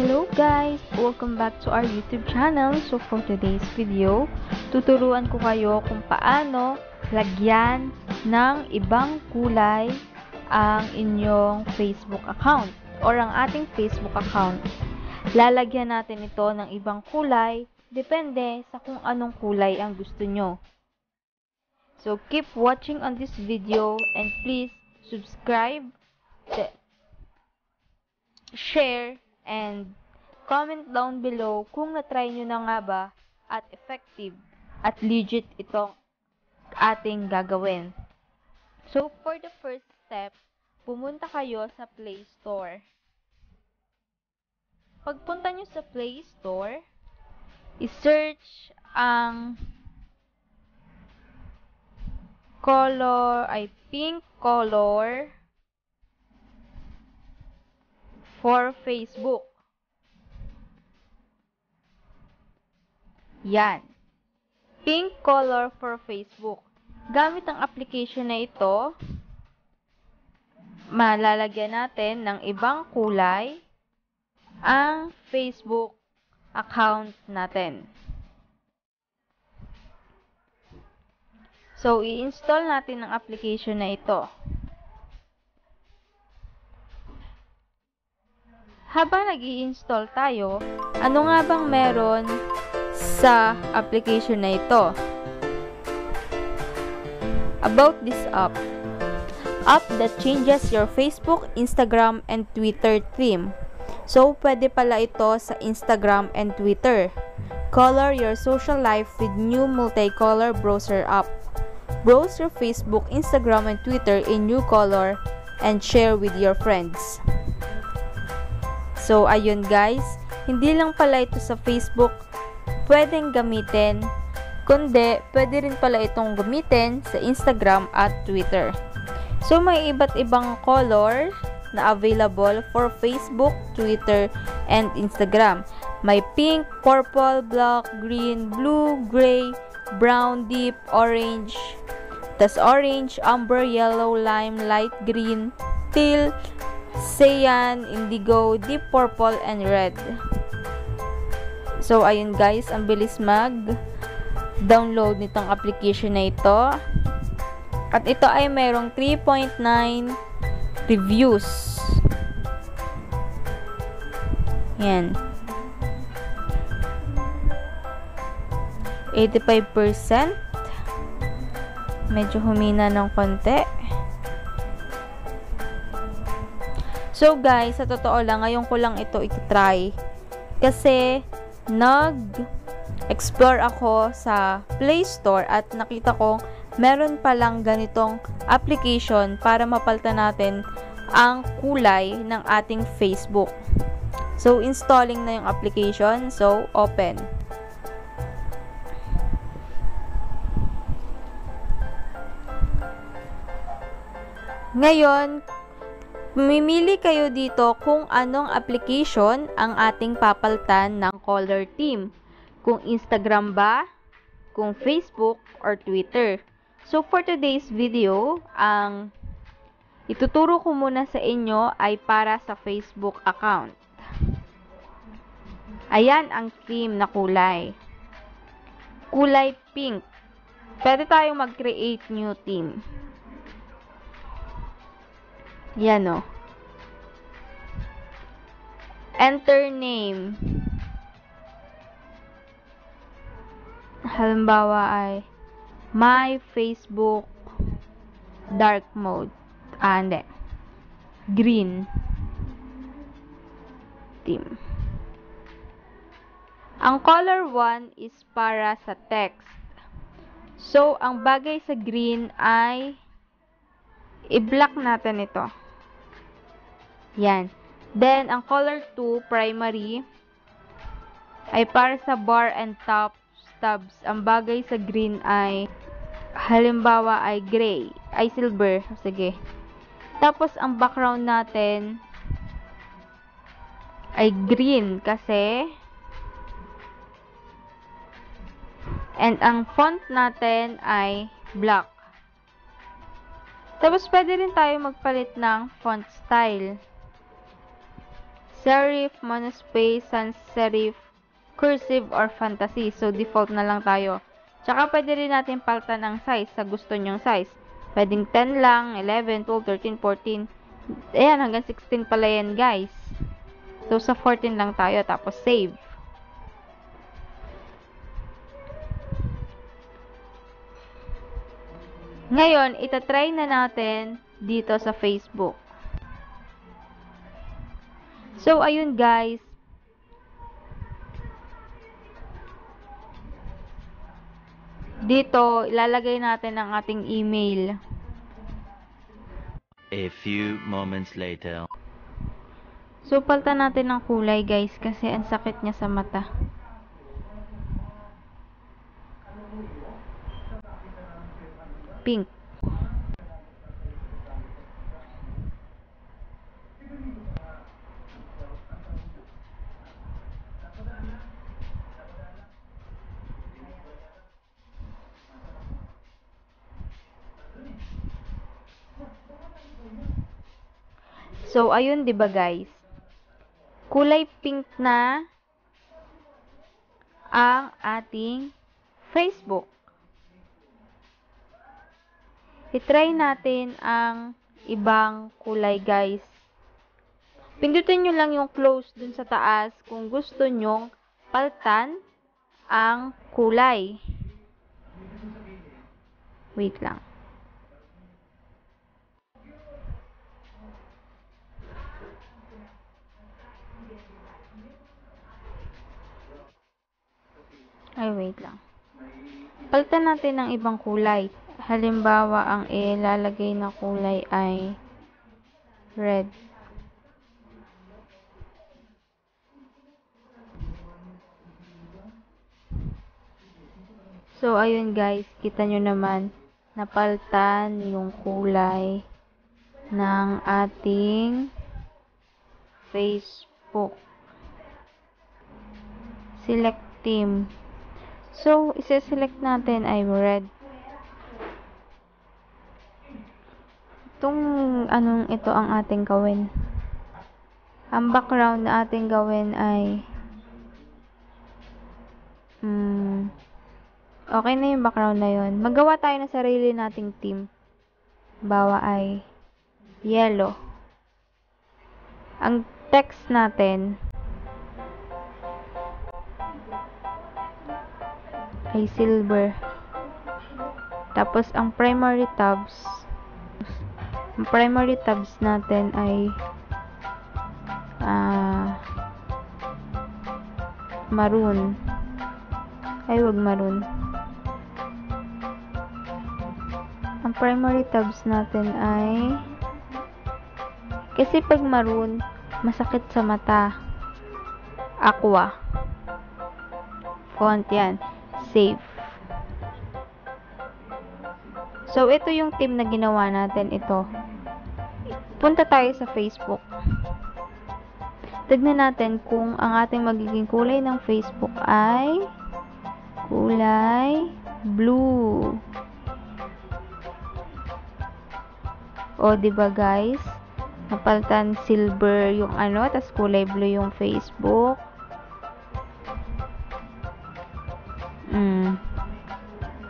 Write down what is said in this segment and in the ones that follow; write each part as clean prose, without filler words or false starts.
Hello guys! Welcome back to our YouTube channel. So for today's video, tuturuan ko kayo kung paano lagyan ng ibang kulay ang inyong Facebook account or ang ating Facebook account. Lalagyan natin ito ng ibang kulay, depende sa kung anong kulay ang gusto nyo. So keep watching on this video and please subscribe, share, and comment down below kung na-try nyo na nga ba at effective at legit itong ating gagawin. So, for the first step, pumunta kayo sa Play Store. Pagpunta nyo sa Play Store, i-search ang pink color for Facebook. Yan. Pink color for Facebook. Gamit ang application na ito, malalagyan natin ng ibang kulay ang Facebook account natin. So, i-install natin ang application na ito. Habang nag-i-install tayo, ano nga bang meron sa application na ito? About this app. App that changes your Facebook, Instagram, and Twitter theme. So, pwede pala ito sa Instagram and Twitter. Color your social life with new multicolor browser app. Browse your Facebook, Instagram, and Twitter in new color and share with your friends. So, ayun guys, hindi lang pala ito sa Facebook pwedeng gamitin, kundi pwede rin pala itong gamitin sa Instagram at Twitter. So, may iba't ibang color na available for Facebook, Twitter, and Instagram. May pink, purple, black, green, blue, gray, brown, deep, orange, tas orange, amber, yellow, lime, light green, teal, cyan, indigo, deep purple, and red. So, ayun guys, ang bilis mag-download nitong application na ito. At ito ay mayroong 3.9 reviews. Yan. 85%. Medyo humina ng konti. So guys, sa totoo lang, ngayon ko lang ito i-try. Kasi, nag-explore ako sa Play Store at nakita ko meron palang ganitong application para mapalitan natin ang kulay ng ating Facebook. So, installing na yung application. So, open. Ngayon, mamimili kayo dito kung anong application ang ating papalitan ng color theme. Kung Instagram ba, kung Facebook, or Twitter. So, for today's video, ang ituturo ko muna sa inyo ay para sa Facebook account. Ayan ang theme na kulay. Kulay pink. Pwede tayong mag-create new theme. Yan o. Enter name. Halimbawa ay My Facebook Dark Mode. Hindi. Green. Theme. Ang color 1 is para sa text. So, ang bagay sa green ay i-block natin ito. Yan. Then, ang color 2, primary, ay para sa bar and top tabs. Ang bagay sa green ay, halimbawa ay gray, ay silver. Sige. Tapos, ang background natin ay green kasi, and ang font natin ay black. Tapos, pwede rin tayo magpalit ng font style. serif, monospace, sans serif, cursive, or fantasy. So, default na lang tayo. Tsaka, pwede rin natin palitan ang size sa gusto nyong size. Pwedeng 10 lang, 11, 12, 13, 14. Ayan, hanggang 16 pala yan, guys. So, sa 14 lang tayo. Tapos, save. Ngayon, itatry na natin dito sa Facebook. So, ayun guys. Dito, ilalagay natin ang ating email. A few moments later. So, palitan natin ng kulay guys kasi ang sakit niya sa mata. Pink. So, ayun 'di ba guys? Kulay pink na ang ating Facebook. I-try natin ang ibang kulay guys. Pindutin nyo lang yung close dun sa taas kung gusto nyong palitan ang kulay. Wait lang. Ay, wait lang. Palitan natin ng ibang kulay. Halimbawa, ang ilalagay na kulay ay red. So, ayun guys, kita nyo naman, napalitan yung kulay ng ating Facebook. Select team. So, isa-select natin ay red. Itong anong ito ang ating gawin. Ang background na ating gawin ay okay na yung background na yun. Magawa tayo ng sarili nating team. Bawa ay yellow. Ang text natin ay silver. Tapos, ang primary tabs natin ay maroon. Ay, wag maroon. Ang primary tabs natin ay kasi pag maroon, masakit sa mata. Aqua. Font yan. Save. So, ito yung team na ginawa natin. Ito. Punta tayo sa Facebook. Tignan natin kung ang ating magiging kulay ng Facebook ay kulay blue. O, diba guys? Napalitan silver yung tas kulay blue yung Facebook.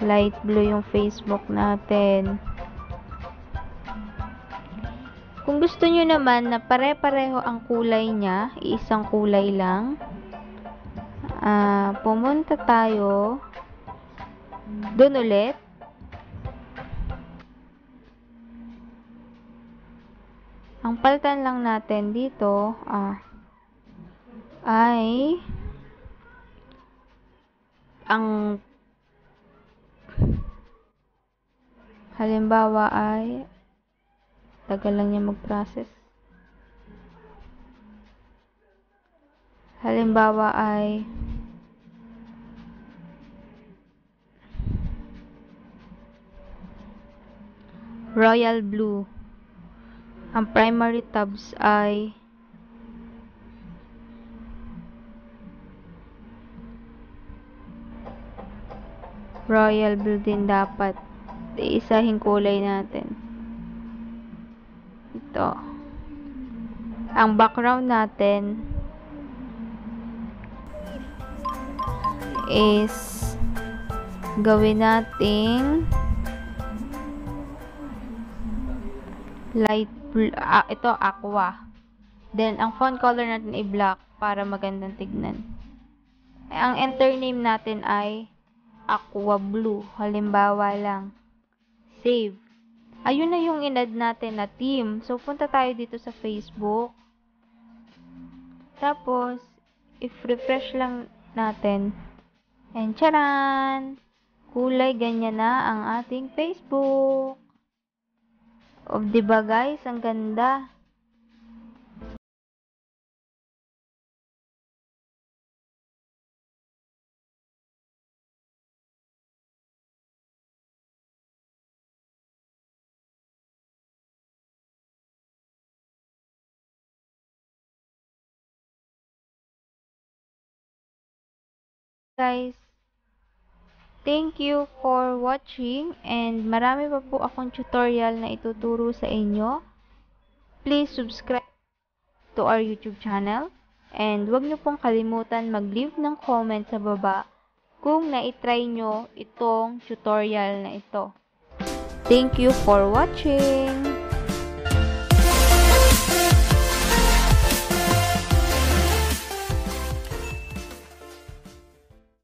Light blue yung Facebook natin. Kung gusto nyo naman na pare-pareho ang kulay niya, isang kulay lang, pumunta tayo doon ulit. Ang palitan lang natin dito ay ang halimbawa ay tagal lang niya mag-process. Halimbawa ay royal blue. Ang primary tabs ay royal blue din dapat. Iisahin kulay natin. Ito. Ang background natin is gawin nating light blue, ito aqua. Then ang font color natin ay black para magandang tignan. Ang enter name natin ay aqua blue. Halimbawa lang. Save. Ayun na yung in-add natin na theme. So punta tayo dito sa Facebook. Tapos if-refresh lang natin. And charan! Kulay ganyan na ang ating Facebook. O, diba guys? Ang ganda. Guys, thank you for watching and marami pa po akong tutorial na ituturo sa inyo. Please subscribe to our YouTube channel and huwag niyo pong kalimutan mag-leave ng comment sa baba kung na-try nyo itong tutorial na ito. Thank you for watching!